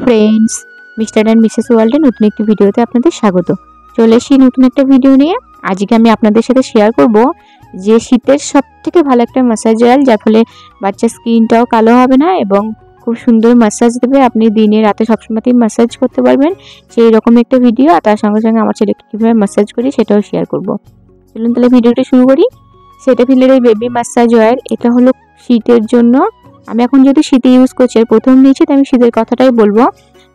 Friends, mister and Mrs ওয়ার্ল্ডের নতুন একটি ভিডিওতে আপনাদের স্বাগত। চলে এসেছি নতুন একটা ভিডিও নিয়ে। আজকে আমি আপনাদের সাথে শেয়ার করব যে শীতের সবথেকে ভালো একটা ম্যাসাজ অয়েল, যার ফলে বাচ্চার স্কিনটাও কালো হবে না এবং খুব সুন্দর ম্যাসাজ দেবে। আপনি দিনে রাতে সবসময়তেই ম্যাসাজ করতে পারবেন, সেই রকম একটা ভিডিও। আর তার সঙ্গে সঙ্গে আমার ছেলেকে কীভাবে ম্যাসাজ করি সেটাও শেয়ার করব। চলুন তাহলে ভিডিওটা শুরু করি। সেটাফিলের এই বেবি ম্যাসাজ অয়েল, এটা হলো শীতের জন্য। আমি এখন যেহেতু শীতে ইউজ করছি, আর প্রথম নিয়েছি, তাই আমি শীতের কথাটাই বলবো।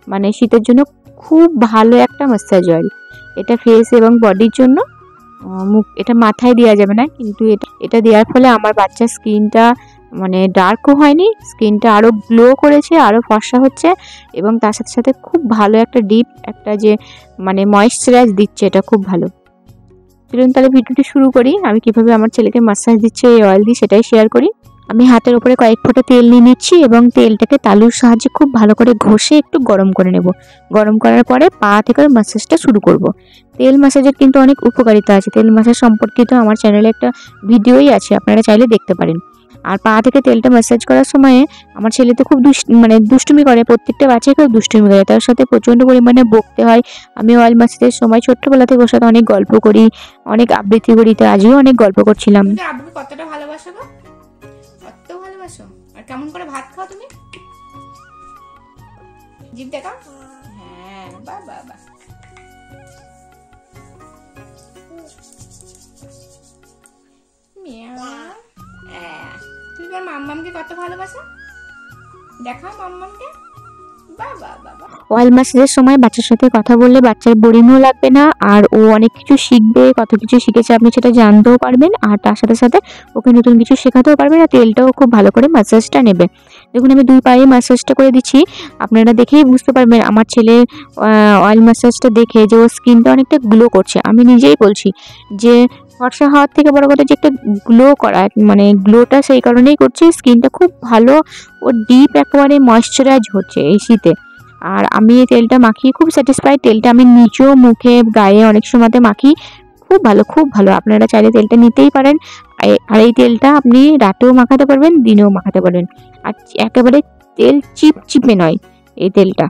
মানে শীতের জন্য খুব ভালো একটা ম্যাসাজ অয়েল এটা, ফেস এবং বডির জন্য। এটা মাথায় দেওয়া যাবে না, কিন্তু এটা দেওয়ার ফলে আমার বাচ্চার স্কিনটা মানে ডার্কও হয়নি, স্কিনটা আরও গ্লো করেছে, আরও ফর্সা হচ্ছে, এবং তার সাথে সাথে খুব ভালো একটা ডিপ একটা যে মানে ময়েশ্চারাইজ দিচ্ছে, এটা খুব ভালো। চলুন তাহলে ভিডিওটি শুরু করি। আমি কিভাবে আমার ছেলেকে ম্যাসাজ দিচ্ছে এই অয়েল দিয়ে সেটাই শেয়ার করি। আমি হাতের উপরে কয়েক ফোঁটা তেল নিয়ে নিচ্ছি এবং তেলটাকে তালুর সাহায্যে খুব ভালো করে ঘষে একটু গরম করে নেব। গরম করার পরে পা থেকে ম্যাসাজটা শুরু করব। তেল ম্যাসাজের কিন্তু অনেক উপকারিতা আছে। তেল ম্যাসাজ সম্পর্কিত আমার চ্যানেলে একটা ভিডিওই আছে, আপনারা চাইলে দেখতে পারেন। আর পা থেকে তেলটা ম্যাসাজ করার সময়ে আমার ছেলে তো খুব দুষ্টুমি করে, প্রত্যেকটা বাচ্চাই খুব দুষ্টুমি করে, তার সাথে প্রচণ্ড পরিমাণে বকতে হয়। আমি অয়েল ম্যাসাজের সময় ছোট্টবেলা থেকে ওর সাথে অনেক গল্প করি, অনেক আবৃত্তি করি, তো আজও অনেক গল্প করছিলাম। আব্বুকে কতটা ভালোবাসো গো, কত ভালোবাসো। আর কেমন করে ভাত খাও তুমি? জিভ দেখাও। হ্যাঁ, বাহ বাহ বাহ। তুমি তোমার মাম্মামকে কত ভালোবাসো, দেখাও মাম্মামকে। অয়েল ম্যাসাজের সময় বাচ্চার সাথে কথা বললে বাচ্চার বোরিংও লাগবে না, আর ও অনেক কিছু শিখবে। কত কিছু শিখেছে আপনি সেটা জানতেও পারবেন, আর তার সাথে সাথে ওকে নতুন কিছু শেখাতেও পারবেন। আর তেলটাও খুব ভালো করে ম্যাসাজটা নেবে। দেখুন আমি দুই পায়ে ম্যাসাজটা করে দিচ্ছি, আপনারা দেখেই বুঝতে পারবেন আমার ছেলের অয়েল ম্যাসাজটা দেখে যে ওর স্কিনটা অনেকটা গ্লো করছে। আমি নিজেই বলছি যে ফর্সা হওয়ার থেকে বড় কথা যে একটা গ্লো করা, মানে গ্লোটা সেই কারণেই করছে, স্কিনটা খুব ভালো ও ডিপ একেবারে ময়েশ্চারাইজ হচ্ছে এই শীতে। আর আমি এই তেলটা মাখিয়ে খুব স্যাটিসফাইড। তেলটা আমি নিচেও মুখে গায়ে অনেক সময়তে মাখি, খুব ভালো খুব ভালো। আপনারা চাইলে তেলটা নিতেই পারেন। আর এই তেলটা আপনি রাতেও মাখাতে পারবেন, দিনেও মাখাতে পারবেন। আর একেবারে তেল চিপচিপে নয় এই তেলটা।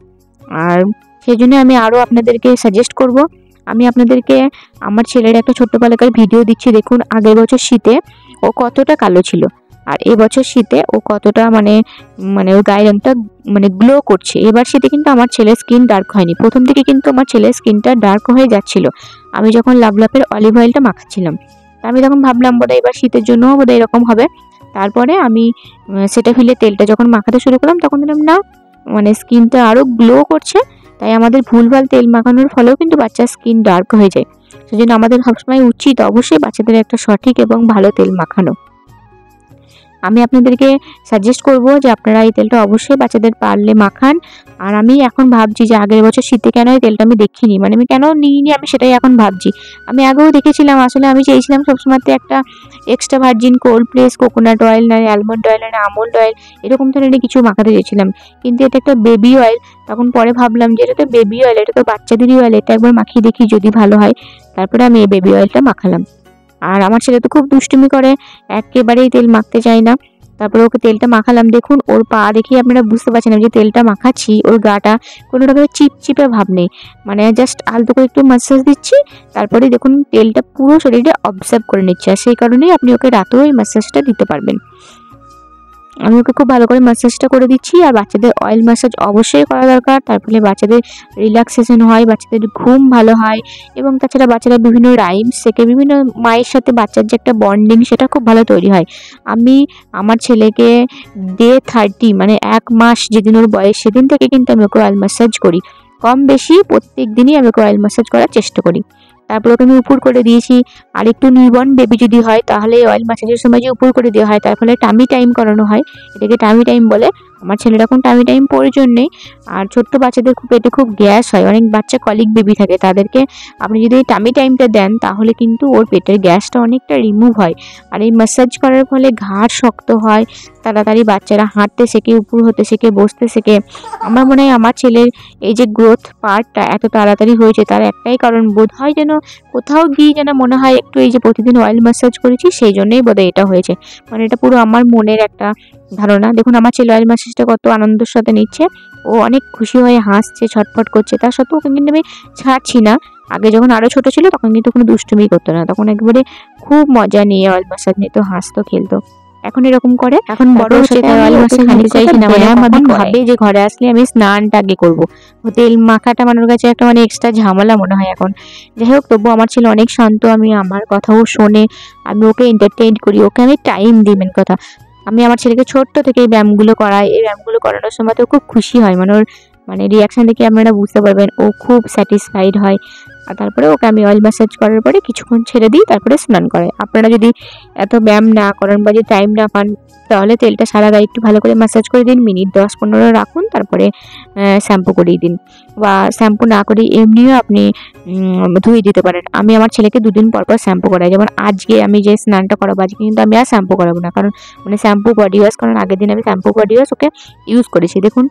আর সেই জন্য আমি আরও আপনাদেরকে সাজেস্ট করব। আমি আপনাদেরকে আমার ছেলের একটা ছোট্ট পালাকার ভিডিও দিচ্ছি। দেখুন আগের বছর শীতে ও কতটা কালো ছিল, আর এবছর শীতে ও কতটা মানে ওর গায়ের রঙটা মানে গ্লো করছে। এবার শীতে কিন্তু আমার ছেলের স্কিন ডার্ক হয়নি। প্রথম দিকে কিন্তু আমার ছেলের স্কিনটা ডার্ক হয়ে যাচ্ছিল আমি যখন লাভলাভের অলিভ অয়েলটা মাখাচ্ছিলাম। আমি তখন ভাবলাম বোধহয় এবার শীতের জন্যও বোধহয় এরকম হবে। তারপরে আমি সেটাফিলের তেলটা যখন মাখাতে শুরু করলাম, তখন দেখলাম না, মানে স্কিনটা আরও গ্লো করছে। তাই আমাদের ভুলভাল তেল মাখানোর ফলেও কিন্তু বাচ্চার স্কিন ডার্ক হয়ে যায়। সেজন্য আমাদের সবসময় উচিত অবশ্যই বাচ্চাদের একটা সঠিক এবং ভালো তেল মাখানো। আমি আপনাদেরকে সাজেস্ট করব যে আপনারা এই তেলটা অবশ্যই বাচ্চাদের পারলে মাখান। আর আমি এখন ভাবছি যে আগের বছর শীতে কেন এই তেলটা আমি দেখিনি, মানে আমি কেন নিইনি, আমি সেটাই এখন ভাবছি। আমি আগেও দেখেছিলাম, আসলে আমি চেয়েছিলাম সবসময়তে একটা extra virgin cold press coconut oil, না অ্যালমন্ড অয়েল, না আমন্ড অয়েল, এরকম ধরনের কিছু মাখাতে চেয়েছিলাম। কিন্তু এটা একটা বেবি অয়েল। তখন পরে ভাবলাম যে এটা তো বেবি অয়েল, এটা তো বাচ্চাদেরই অয়েল, এটা একবার মাখিয়ে দেখি যদি ভালো হয়। তারপরে আমি এই বেবি অয়েলটা মাখালাম। আর আমার ছেলে তো খুব দুষ্টুমি করে, একেবারেই তেল মাখতে চায় না। তারপরে ওকে তেলটা মাখালাম। দেখুন ওর পা দেখে আপনারা বুঝতে পারছেন যে তেলটা মাখাচ্ছি, ওর গাটা কোনো রকমের চিপচিপে ভাব নেই, মানে জাস্ট আলতো করে একটু ম্যাসাজ দিচ্ছি। তারপরে দেখুন তেলটা পুরো শরীরে অবজার্ভ করে নিচ্ছে, আর সেই কারণেই আপনি ওকে রাতেও এই ম্যাসাজটা দিতে পারবেন। আমি ওকে খুব ভালো করে ম্যাসাজটা করে দিচ্ছি। আর বাচ্চাদের অয়েল ম্যাসাজ অবশ্যই করা দরকার, তার ফলে বাচ্চাদের রিল্যাক্সেশন হয়, বাচ্চাদের ঘুম ভালো হয়, এবং তাছাড়া বাচ্চারা বিভিন্ন রাইমস শেখে, বিভিন্ন মায়ের সাথে বাচ্চার যে একটা বন্ডিং সেটা খুব ভালো তৈরি হয়। আমি আমার ছেলেকে ডে 30 মানে 1 মাস যেদিন ওর বয়স, সেদিন থেকে কিন্তু আমি ওকে অয়েল ম্যাসাজ করি। কম বেশি প্রত্যেক দিনই আমি ওকে অয়েল ম্যাসাজ করার চেষ্টা করি। তারপর ওকে আমি উপর করে দিয়েছি। আর একটু নিউবর্ন বেবি যদি হয় তাহলে অয়েল ম্যাসাজের সময় যে উপর করে দেওয়া হয়, তার ফলে টামি টাইম করানো হয়, এটাকে টামি টাইম বলে। আমার ছেলের এখন টামি টাইম প্রয়োজন নেই। আর ছোট্ট বাচ্চাদের পেটে খুব গ্যাস হয়, অনেক বাচ্চা কলিক বেবি থাকে, তাদেরকে আপনি যদি এই টামি টাইমটা দেন তাহলে কিন্তু ওর পেটের গ্যাসটা অনেকটা রিমুভ হয়। আর এই ম্যাসাজ করার ফলে ঘাড় শক্ত হয়, তাড়াতাড়ি বাচ্চারা হাঁটতে শেখে, উপর হতে শেখে, বসতে শেখে। আমার মনে হয় আমার ছেলের এই যে গ্রোথ পার্টটা এত তাড়াতাড়ি হয়েছে তার একটাই কারণ, বোধ হয় যেন কোথাও গিয়ে যেন মনে হয় একটু এই যে প্রতিদিন অয়েল ম্যাসাজ করেছি সেই জন্যই বোধহয় এটা হয়েছে। মানে এটা পুরো আমার মনের একটা ধারণা। দেখুন আমার ছেলে অয়েল ম্যাসাজটা কত আনন্দের সাথে নিচ্ছে, ও অনেক খুশি হয়ে হাসছে, ছটফট করছে। তার সত্ত্বেও ওকে কিন্তু আমি ছাড়ছি না। আগে যখন আরো ছোট ছিল তখন কিন্তু কোনো দুষ্টুমি করতো না, তখন একবারে খুব মজা নিয়ে অয়েল ম্যাসাজ নিত, হাসতো, খেলতো। এখন এরকম করে, এখন বড় হচ্ছে তাই অয়েল ম্যাসাজ নিতে চাইছি না। মানে আমি ভাবে যে ঘরে আসলে আমি স্নানটা আগে করবো, তেল মাখাটা আমার কাছে একটা মানে এক্সট্রা ঝামেলা মনে হয় এখন। যাই হোক, তবু আমার ছেলে অনেক শান্ত, আমি আমার কথাও শোনে, আমি ওকে এন্টারটেইন করি, ওকে আমি টাইম দিই। মেন কথা, আমি আমার ছেলেকে ছোট্ট থেকে এই ব্যায়ামগুলো করাই। এই ব্যায়ামগুলো করানোর সময় তো খুব খুশি হয়, মানে ওর মানে রিয়াকশন দেখে আপনারা বুঝতে পারবেন, ও খুব স্যাটিসফাইড হয়। আর তারপরে ওকে আমি অয়েল ম্যাসাজ করার পরে কিছুক্ষণ ছেড়ে দিই, তারপরে স্নান করাই। আপনারা যদি এত ব্যায়াম না করেন বা যদি টাইম না পান, তাহলে তেলটা সারা গায়ে একটু ভালো করে ম্যাসাজ করে দিন, মিনিট 10-15 রাখুন, তারপরে শ্যাম্পু করিয়ে দিন। বা শ্যাম্পু না করে এমনিও আপনি ধুয়ে দিতে পারেন। আমি আমার ছেলেকে 2 দিন পর পর শ্যাম্পু করাই। যেমন আজকে আমি যে স্নানটা করাবো, আজকে কিন্তু আমি আর শ্যাম্পু করাবো না, কারণ মানে শ্যাম্পু বডি ওয়াশ, কারণ আগের দিন আমি শ্যাম্পু বডি ওয়াশ ওকে ইউজ করেছি। দেখুন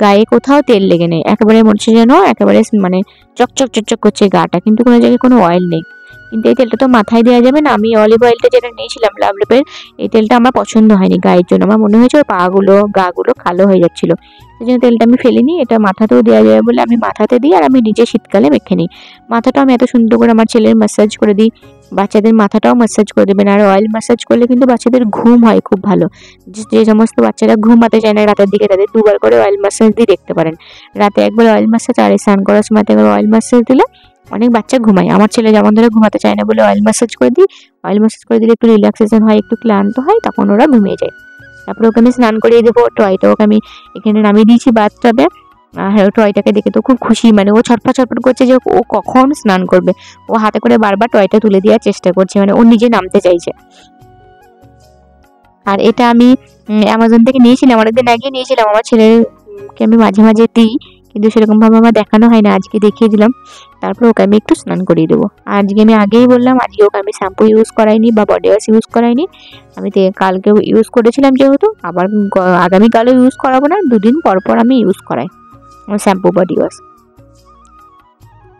গায়ে কোথাও তেল লেগে নেই, একেবারে মনে হচ্ছে যেন একেবারে মানে চকচক চকচক করছে গাটা, কিন্তু কোনো জায়গায় কোনো অয়েল নেই। কিন্তু এই তেলটা তো মাথায় দেওয়া যাবে না। আমি অলিভ অয়েলটা যেটা নিয়েছিলাম লাভলেপের, এই তেলটা আমার পছন্দ হয়নি গায়ের জন্য। আমার মনে হয়েছে ওর পাগুলো গাগুলো কালো হয়ে যাচ্ছিল, সেই জন্য তেলটা আমি ফেলিনি। এটা মাথাতেও দেওয়া যাবে বলে আমি মাথাতে দিই, আর আমি নিজে শীতকালে মেখে নিই। মাথাটা আমি এত সুন্দর করে আমার ছেলের ম্যাসাজ করে দিই। বাচ্চাদের মাথাটাও ম্যাসাজ করে দেবেন। আর অয়েল ম্যাসাজ করলে কিন্তু বাচ্চাদের ঘুম হয় খুব ভালো। যে সমস্ত বাচ্চারা ঘুমাতে চায় না রাতের দিকে, তাদের 2 বার করে অয়েল ম্যাসাজ দিয়ে দেখতে পারেন। রাতে একবার অয়েল ম্যাসাজ আর স্নান করার সময় একবার অয়েল ম্যাসাজ দিলে অনেক বাচ্চা ঘুমায়। আমার ছেলে যেমন ধরে ঘুমাতে চায় না বলে অয়েল ম্যাসাজ করে দিই। অয়েল ম্যাসাজ করে দিলে একটু রিল্যাক্সেশন হয়, একটু ক্লান্ত হয়, তখন ওরা ঘুমিয়ে যায়। তারপরে ওকে আমি স্নান করিয়ে দেবো। টয়টা ওকে আমি এখানে নামিয়ে দিয়েছি বাথটাবে। আর টয়টাকে দেখে তো খুব খুশি, মানে ও ছটফট ছটফট করছে যে ও কখন স্নান করবে। ও হাতে করে বারবার টয়টা তুলে দেওয়ার চেষ্টা করছে, মানে ও নিজে নামতে চাইছে। আর এটা আমি অ্যামাজন থেকে নিয়েছিলাম, অনেকদিন আগে নিয়েছিলাম। আমার ছেলেকে আমি মাঝে মাঝে দিই, কিন্তু সেরকমভাবে আমার দেখানো হয় না, আজকে দেখিয়ে দিলাম। তারপর ওকে আমি একটু স্নান করিয়ে দেবো। আজকে আমি আগেই বললাম, আজকে ওকে আমি শ্যাম্পু ইউজ করাইনি বা বডি ওয়াশ ইউজ করাইনি। আমি কালকেও ইউজ করেছিলাম যেহেতু, আবার আগামীকালও ইউজ করাবো না, 2 দিন পর পর আমি ইউজ করাই শ্যাম্পু বডি ওয়াশ।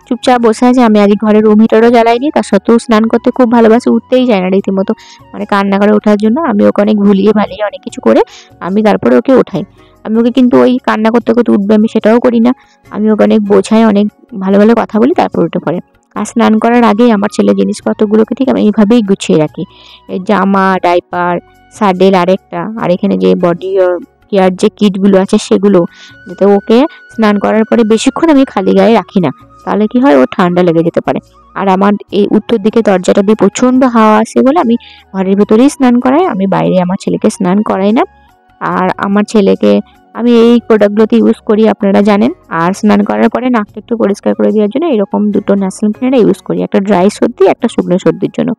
চুপচাপ বসে আছে। আমি আজ ঘরে রুম হিটারও জ্বালাইনি, তার সত্ত্বেও স্নান করতে খুব ভালোবাসে, উঠতেই যায় না রীতিমতো, মানে কান্না করে ওঠার জন্য। আমি ওকে অনেক ভুলিয়ে ভালিয়ে অনেক কিছু করে আমি তারপরে ওকে ওঠাই। আমি ওকে কিন্তু ওই কান্না করতে করতে উঠবে আমি সেটাও করি না। আমি ওকে অনেক বোঝাই, অনেক ভালো ভালো কথা বলি, তারপর উঠে পড়ে। আর স্নান করার আগেই আমার ছেলে জিনিসপত্রগুলোকে ঠিক আমি এইভাবেই গুছিয়ে রাখি। এই জামা, ডাইপার, স্যাডেল আরেকটা, আর এখানে যে বডি কেয়ার যে কিটগুলো আছে সেগুলো, যাতে ওকে স্নান করার পরে বেশিক্ষণ আমি খালি গায়ে রাখি না, তাহলে কি হয়, ও ঠান্ডা লেগে যেতে পারে। আর আমার এই উত্তর দিকে দরজাটা দিয়ে প্রচণ্ড হাওয়া আসে বলে আমি ঘরের ভেতরেই স্নান করাই, আমি বাইরে আমার ছেলেকে স্নান করাই না। আর আমার ছেলেকে আমি এই প্রোডাক্টগুলোতে ইউজ করি, আপনারা জানেন। আর স্নান করার পরে নাকটা একটু পরিষ্কার করে দেওয়ার জন্য এরকম 2টো ন্যাশনাল ক্লিনার ইউজ করি, একটা ড্রাই সর্দি, একটা শুকনো সর্দির জন্য।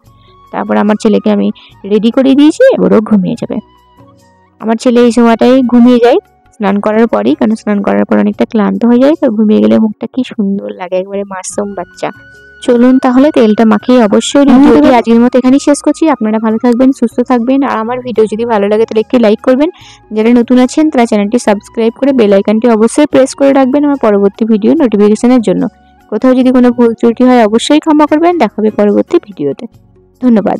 তারপর আমার ছেলেকে আমি রেডি করে দিয়েছি, এবারও ঘুমিয়ে যাবে। আমার ছেলে এই সময়টাই ঘুমিয়ে যায় স্নান করার পরেই, কারণ স্নান করার পর অনেকটা ক্লান্ত হয়ে যায়, তো ঘুমিয়ে গেলে মুখটা কি সুন্দর লাগে, একবারে মাসুম বাচ্চা। চলুন তাহলে তেলটা মাখিয়ে অবশ্যই ভিডিওটি আজকের মতো এখানেই শেষ করছি। আপনারা ভালো থাকবেন, সুস্থ থাকবেন, আর আমার ভিডিও যদি ভালো লাগে তাহলে একটি লাইক করবেন। যারা নতুন আছেন তারা চ্যানেলটি সাবস্ক্রাইব করে বেল আইকনটি অবশ্যই প্রেস করে রাখবেন আমার পরবর্তী ভিডিও নোটিফিকেশনের জন্য। কোথাও যদি কোনো ভুল ত্রুটি হয় অবশ্যই ক্ষমা করবেন। দেখা হবে পরবর্তী ভিডিওতে। ধন্যবাদ।